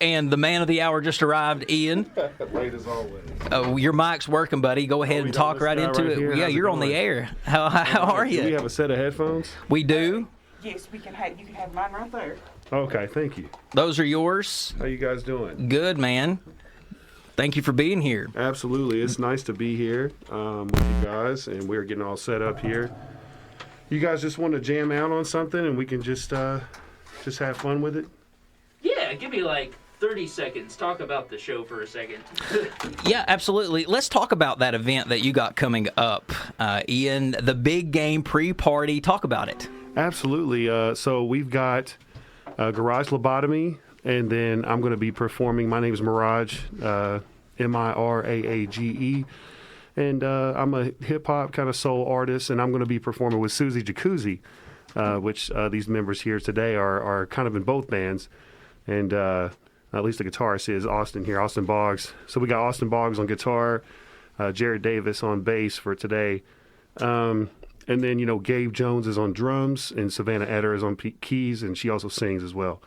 And the man of the hour just arrived, Ian. Late as always. Oh, your mic's working, buddy. Go ahead and talk right into it. Here. Yeah, you're on the air. How are you? Do we have a set of headphones? We do. Yes, we can have. You can have mine right there. Okay, thank you. Those are yours. How you guys doing? Good, man. Thank you for being here. Absolutely. It's nice to be here with you guys, and we're getting all set up here. You guys just want to jam out on something, and we can just have fun with it? Yeah, give me like 30 seconds. Talk about the show for a second. Yeah, absolutely. Let's talk about that event that you got coming up, Ian, the big game pre-party. Talk about it. Absolutely. So we've got Garage Lobotomy, and then I'm going to be performing. My name is Mirage, Miraage, and I'm a hip-hop kind of soul artist, and I'm going to be performing with Susie Jacuzzi, which these members here today are kind of in both bands. And at least the guitarist is Austin here, Austin Boggs. So we got Austin Boggs on guitar, Jared Davis on bass for today. And then, Gabe Jones is on drums, and Savannah Etter is on keys, and she also sings as well.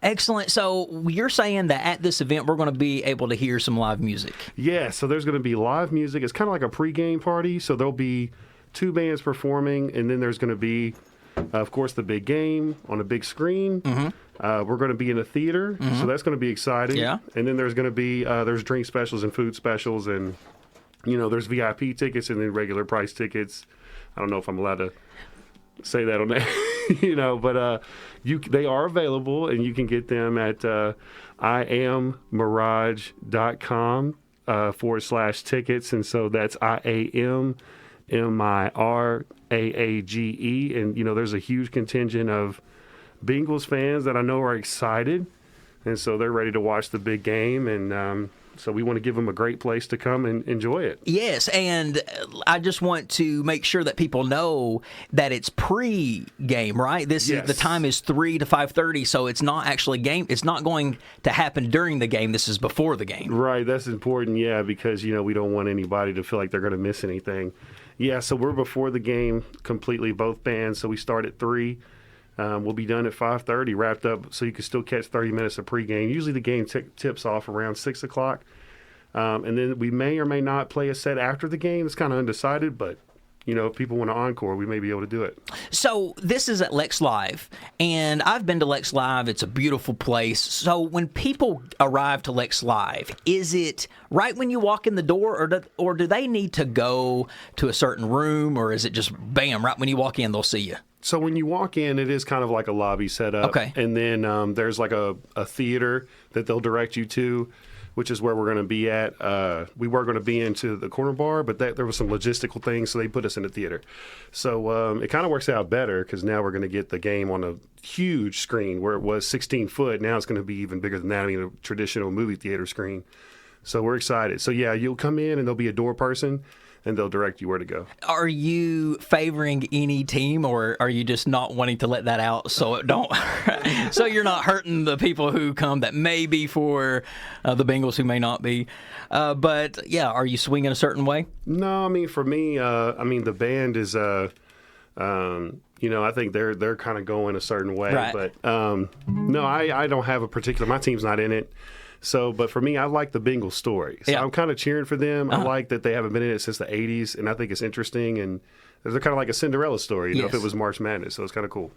Excellent. So you're saying that at this event, we're going to be able to hear some live music? Yeah, so there's going to be live music. It's kind of like a pregame party, so there'll be 2 bands performing, and then there's going to be, of course, the big game on a big screen. Mm-hmm. We're going to be in a theater, so that's going to be exciting. Yeah. And then there's going to be there's drink specials and food specials, and there's VIP tickets and then regular price tickets. I don't know if I'm allowed to say that on that, but they are available, and you can get them at iamirage.com /tickets, and so that's IAMMIRAAGE, and there's a huge contingent of Bengals fans that I know are excited, and so they're ready to watch the big game, and so we want to give them a great place to come and enjoy it. Yes, and I just want to make sure that people know that it's pre-game, right? Yes. The time is 3 to 5:30, so it's not actually game. It's not going to happen during the game. This is before the game. Right, that's important, yeah, because, we don't want anybody to feel like they're going to miss anything. Yeah, so we're before the game completely, both bands, so we start at 3. We'll be done at 5:30, wrapped up, so you can still catch 30 minutes of pregame. Usually the game tips off around 6 o'clock, and then we may or may not play a set after the game. It's kind of undecided, but, if people want to encore, we may be able to do it. So this is at Lex Live, and I've been to Lex Live. It's a beautiful place. So when people arrive to Lex Live, is it right when you walk in the door, or do they need to go to a certain room, or is it just, bam, right when you walk in, they'll see you? So when you walk in, it is kind of like a lobby setup. Okay. And then there's like a theater that they'll direct you to, which is where we're going to be at. We were going to be into the corner bar, but there was some logistical things, so they put us in the theater. So it kind of works out better because now we're going to get the game on a huge screen where it was 16 foot. Now it's going to be even bigger than that, a traditional movie theater screen. So we're excited. So, yeah, you'll come in and there'll be a door person, and they'll direct you where to go. Are you favoring any team, or are you just not wanting to let that out so it don't so you're not hurting the people who come that may be for the Bengals who may not be? But, yeah, are you swinging a certain way? No, for me, the band is, I think they're kind of going a certain way. Right. But, no, I don't have a particular – my team's not in it. So, but for me, I like the Bengals story. So I'm kind of cheering for them. I like that they haven't been in it since the 80s, and I think it's interesting. And they're kind of like a Cinderella story, if it was March Madness. So it's kind of cool.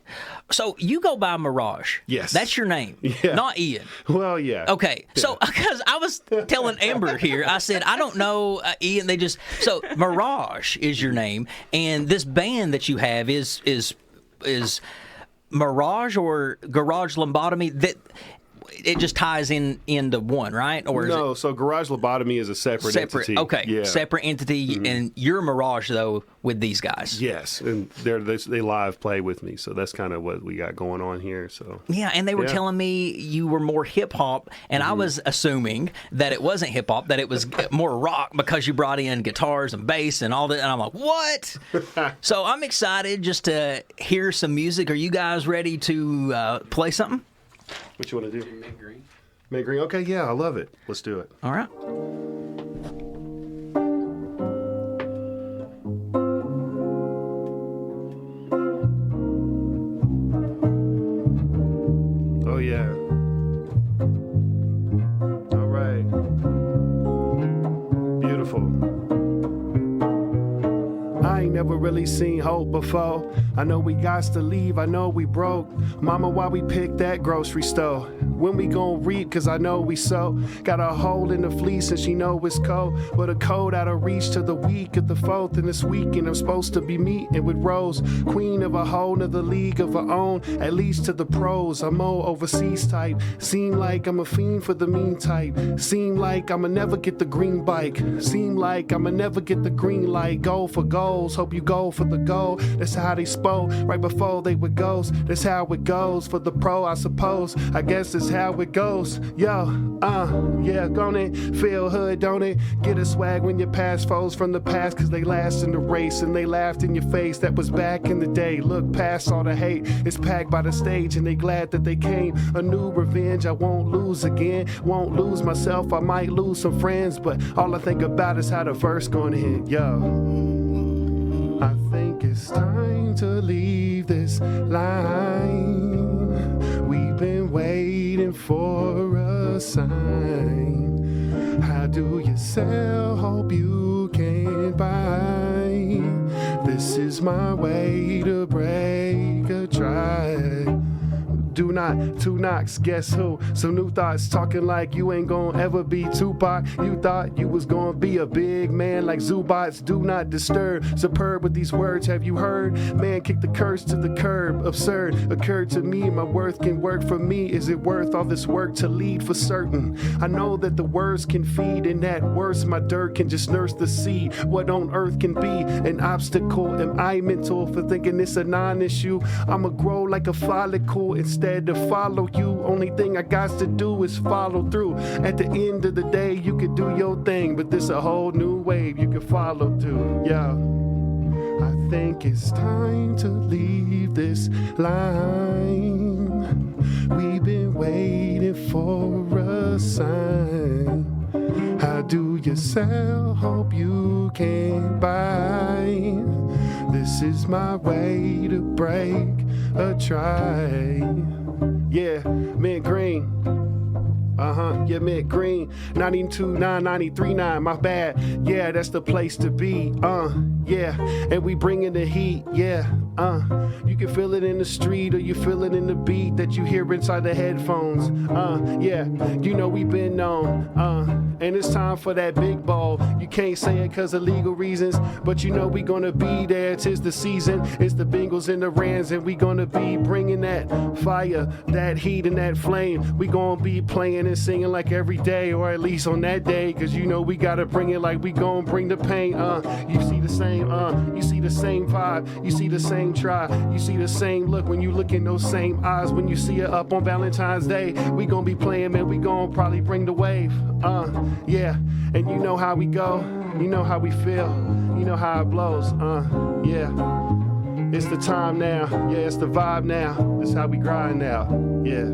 So you go by Mirage. Yes. That's your name, not Ian. Well, yeah. Okay. Yeah. So, because I was telling Amber here, I said, I don't know, Ian. So Mirage is your name, and this band that you have is Mirage or Garage Lobotomy that... It just ties into one, right? Or no, so Garage Lobotomy is a separate entity. Okay, yeah. Separate entity, and you're Mirage, though, with these guys. Yes, and they live play with me, so that's kind of what we got going on here. So yeah, and they were telling me you were more hip-hop, and I was assuming that it wasn't hip-hop, that it was more rock because you brought in guitars and bass and all that, and I'm like, what? So I'm excited just to hear some music. Are you guys ready to play something? What you want to do? Mint Green. Mint Green. Okay, yeah, I love it. Let's do it. All right. Oh, yeah. never really seen hope before. I know we got to leave, I know we broke. Mama, why we picked that grocery store? When we gon' reap, cause I know we sow. Got a hole in the fleece and she know it's cold. But a cold out of reach to the week of the 4th. And this weekend I'm supposed to be meeting with Rose, queen of a whole nother league of her own. At least to the pros, I'm more overseas type. Seem like I'm a fiend for the mean type. Seem like I'ma never get the green bike. Seem like I'ma never get the green light. Go for goals, hope you go for the goal. That's how they spoke right before they were ghosts. That's how it goes for the pro, I suppose. I guess it's how it goes. Yo, yeah, gon' it feel hood, don't it? Get a swag when you pass foes from the past, cause they last in the race and they laughed in your face. That was back in the day. Look past all the hate, it's packed by the stage and they glad that they came. A new revenge, I won't lose again. Won't lose myself, I might lose some friends, but all I think about is how the verse gonna hit. Yo, I think it's time to leave this line. We've been waiting for a sign. How do you sell? Hope you can buy. This is my way to break a try. Do not, two knocks, guess who? Some new thoughts talking like you ain't gonna ever be Tupac. You thought you was gonna be a big man like Zubats. Do not disturb, superb with these words, have you heard? Man, kick the curse to the curb, absurd. Occurred to me, my worth can work for me. Is it worth all this work to lead for certain? I know that the words can feed, and that worse, my dirt can just nurse the seed. What on earth can be an obstacle? Am I mental for thinking it's a non-issue? I'ma grow like a follicle instead to follow you. Only thing I got to do is follow through. At the end of the day, you could do your thing, but this a whole new wave you can follow to. Yeah, I think it's time to leave this line. We've been waiting for a sign. How do you sell? Hope you can buy. This is my way to break a try. Yeah, mint green. Yeah, mint green. 92.9, 93.9, my bad. Yeah, that's the place to be. Yeah, and we bringing the heat. Yeah, you can feel it in the street or you feel it in the beat that you hear inside the headphones. Yeah, you know we been on. And it's time for that big ball. You can't say it cause of legal reasons, but you know we gonna be there. 'Tis the season. It's the Bengals and the Rams, and we gonna be bringing that fire, that heat and that flame. We gonna be playing and singing like every day, or at least on that day, cause you know we gotta bring it like we gonna bring the pain. You see the same, you see the same vibe, you see the same try, you see the same look when you look in those same eyes. When you see it up on Valentine's Day, we gonna be playing, man, we gonna probably bring the wave. Yeah, and you know how we go, you know how we feel, you know how it blows. Yeah, it's the time now, yeah, it's the vibe now, this is how we grind now, yeah.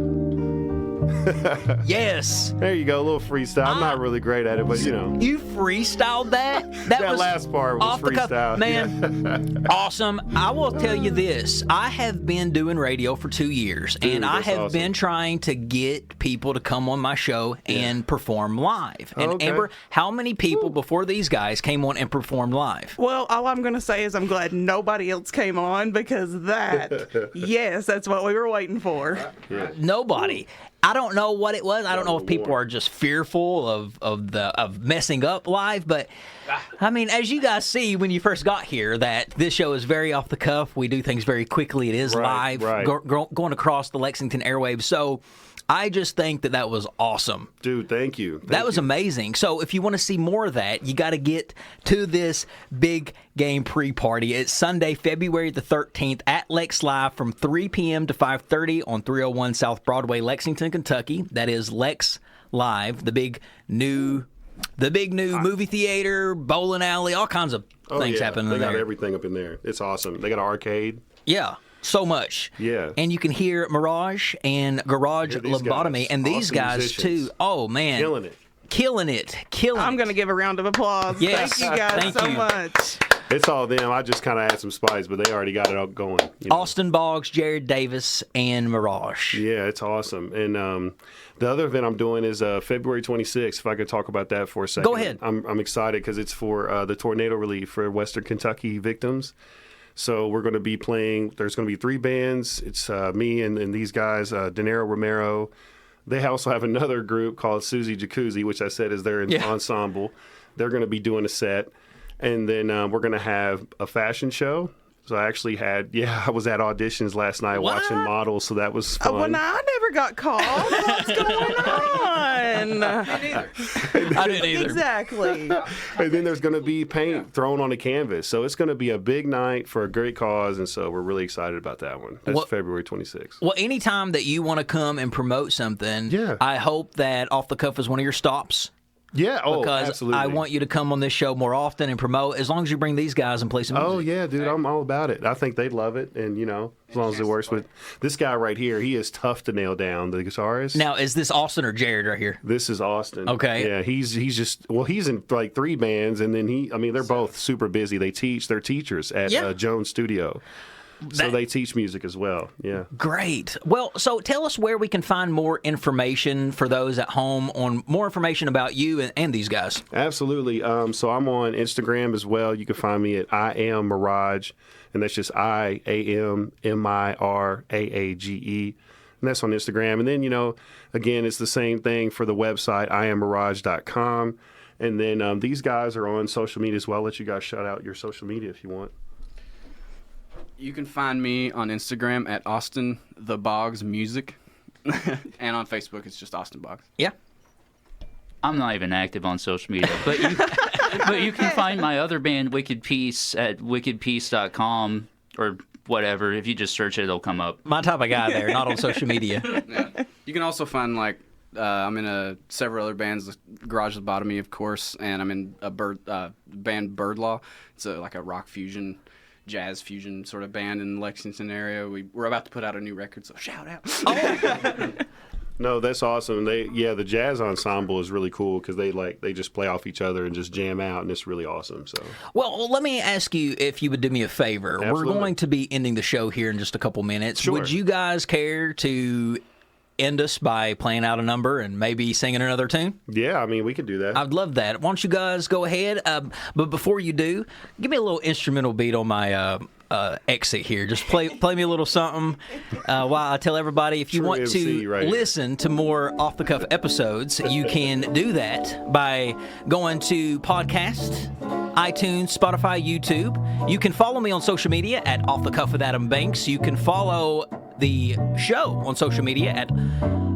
Yes. There you go, a little freestyle. I'm not really great at it, but you know. You freestyled that? That was last part was freestyle. Man, awesome. I will tell you this. I have been doing radio for 2 years, and I have been trying to get people to come on my show and perform live. And Amber, how many people before these guys came on and performed live? Well, all I'm going to say is I'm glad nobody else came on, because that, yes, that's what we were waiting for. Nobody. I don't know what it was. I don't know if people are just fearful of messing up live, but I mean, as you guys see when you first got here, that this show is very off the cuff. We do things very quickly. It is live, going across the Lexington airwaves. So I just think that was awesome. Dude, thank you. That was amazing. So if you want to see more of that, you got to get to this big game pre-party. It's Sunday, February the 13th at Lex Live from 3 p.m. to 5:30 on 301 South Broadway, Lexington, Kentucky. That is Lex Live, the big new movie theater, bowling alley, all kinds of things happening there. They got everything up in there. It's awesome. They got an arcade. Yeah. So much. Yeah. And you can hear Mirage and Garage Lobotomy and these guys musicians. Too. Oh, man. Killing it. Killing it. I'm going to give a round of applause. Yes. Thank you guys so much. It's all them. I just kind of add some spice, but they already got it all going. You know? Austin Boggs, Jared Davis, and Mirage. Yeah, it's awesome. And the other event I'm doing is February 26th. If I could talk about that for a second. Go ahead. I'm excited because it's for the tornado relief for Western Kentucky victims. So we're going to be playing. There's going to be 3 bands. It's me and these guys, Denero Romero. They also have another group called Susie Jacuzzi, which I said is their ensemble. They're going to be doing a set. And then we're going to have a fashion show. So I actually I was at auditions last night watching models, so that was fun. Well, I never got called. What's going on? I didn't either. Exactly. And then there's going to be paint thrown on the canvas. So it's going to be a big night for a great cause, and so we're really excited about that one. That's February 26th. Well, anytime that you want to come and promote something, I hope that Off the Cuff is one of your stops. Yeah, because absolutely. I want you to come on this show more often and promote, as long as you bring these guys and play some music. Oh, yeah, dude, I'm all about it. I think they'd love it, and, as long as it works with this guy right here, he is tough to nail down, the guitarist. Now, is this Austin or Jared right here? This is Austin. Okay. Yeah, he's in like 3 bands, and then they're both super busy. They're teachers at Jones Studio. So they teach music as well, yeah. Great. Well, so tell us where we can find more information for those at home on more information about you and these guys. Absolutely. So I'm on Instagram as well. You can find me at I Am Mirage, and that's just IAMMIRAAGE. And that's on Instagram. And then, again, it's the same thing for the website, IamMirage.com. And then these guys are on social media as well. I'll let you guys shout out your social media if you want. You can find me on Instagram at Austin the Boggs Music, and on Facebook it's just Austin Boggs. Yeah. I'm not even active on social media, but you can find my other band Wicked Peace at wickedpeace.com or whatever. If you just search it, it'll come up. My type of guy there, not on social media. Yeah. You can also find I'm in several other bands, Garage Lobotomy, of course, and I'm in a band Bird Law. It's like a rock fusion, jazz fusion sort of band in the Lexington area. We're about to put out a new record, so shout out. Oh. No, that's awesome. The jazz ensemble is really cool because they just play off each other and just jam out, and it's really awesome. So, well, let me ask you if you would do me a favor. Absolutely. We're going to be ending the show here in just a couple minutes. Sure. Would you guys care to end us by playing out a number and maybe singing another tune? Yeah, I mean, we could do that. I'd love that. Why don't you guys go ahead? But before you do, give me a little instrumental beat on my exit here. Just play me a little something while I tell everybody if you want to listen to more Off the Cuff episodes, you can do that by going to podcast, iTunes, Spotify, YouTube. You can follow me on social media at Off the Cuff with Adam Banks. You can follow the show on social media at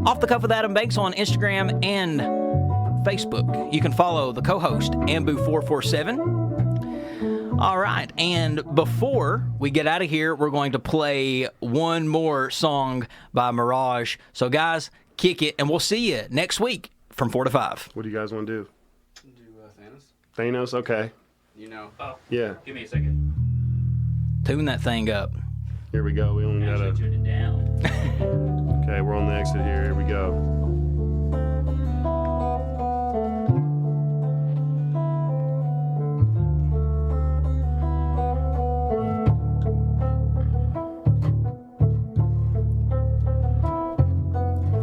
Off the Cuff with Adam Banks on Instagram and Facebook. You can follow the co-host, Ambu447. All right, and before we get out of here, we're going to play one more song by Mirage. So, guys, kick it, and we'll see you next week from 4 to 5. What do you guys want to do? Thanos? Thanos? Okay. Oh, yeah. Give me a second. Tune that thing up. Here we go. We only got Actually, tune it down. Okay, we're on the exit here. Here we go.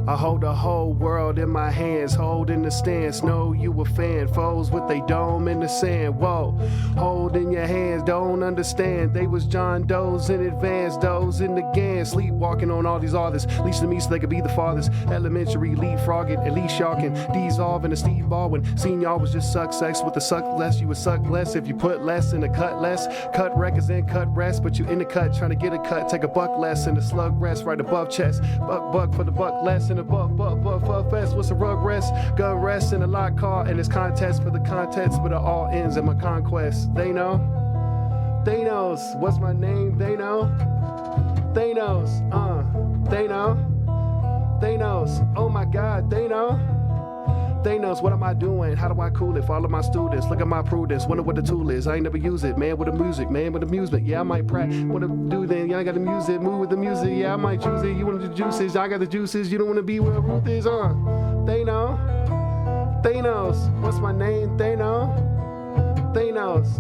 I hold the whole world in my hands, holding the stance. Know you a fan, foes with they dome in the sand. Whoa, holding your hands, don't understand. They was John Doe's in advance, those in the gang, sleepwalking on all these artists. Least to me so they could be the fathers. Elementary leapfrogging, at least y'all can dissolve in a Steve Baldwin. Seen y'all was just suck sex with the suck less. You would suck less if you put less in the cut less. Cut records and cut rest, but you in the cut trying to get a cut. Take a buck less and the slug rest right above chest. Buck for the buck less and the buck fest. What's a rug rest? Gun rest in a lock car and it's contest for the contest, but it all ends in my conquest. They know. Thanos, what's my name? They know. Thanos, they know. Thanos, oh my God, they know. Thanos, what am I doing? How do I cool it? Follow my students, look at my prudence. Wonder what the tool is. I ain't never use it. Man with the music, man with amusement. Yeah, I might practice. What to do then? Yeah, I got the music. Move with the music. Yeah, I might choose it. You want the juices? I got the juices. You don't want to be where Ruth is, They know. Thanos, what's my name? They know. Thanos,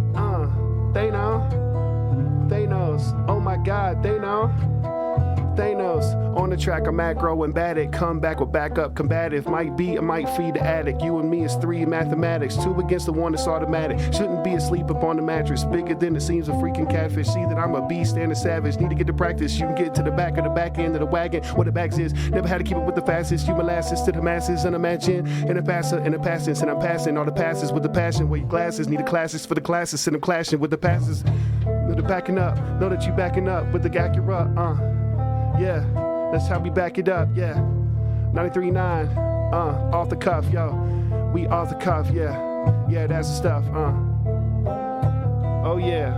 Thanos, oh my God, Thanos, on the track, I'm acrobatic, come back with backup combative, might feed the addict, you and me is 3 mathematics, 2 against the 1 that's automatic, shouldn't be asleep upon the mattress, bigger than it seems a freaking catfish, see that I'm a beast and a savage, need to get to practice, you can get to the back of the back end of the wagon, where the bags is, never had to keep up with the fastest, you molasses to the masses, and imagine, in a passer, in a passage, and I'm passing all the passes with the passion, wear your glasses, need the classes for the classes, and I'm clashing with the passes, know the backing up, know that you backing up with the Acura, yeah, that's how we back it up, yeah. 93.9, off the cuff, yo. We off the cuff, yeah. Yeah, that's the stuff, Oh yeah.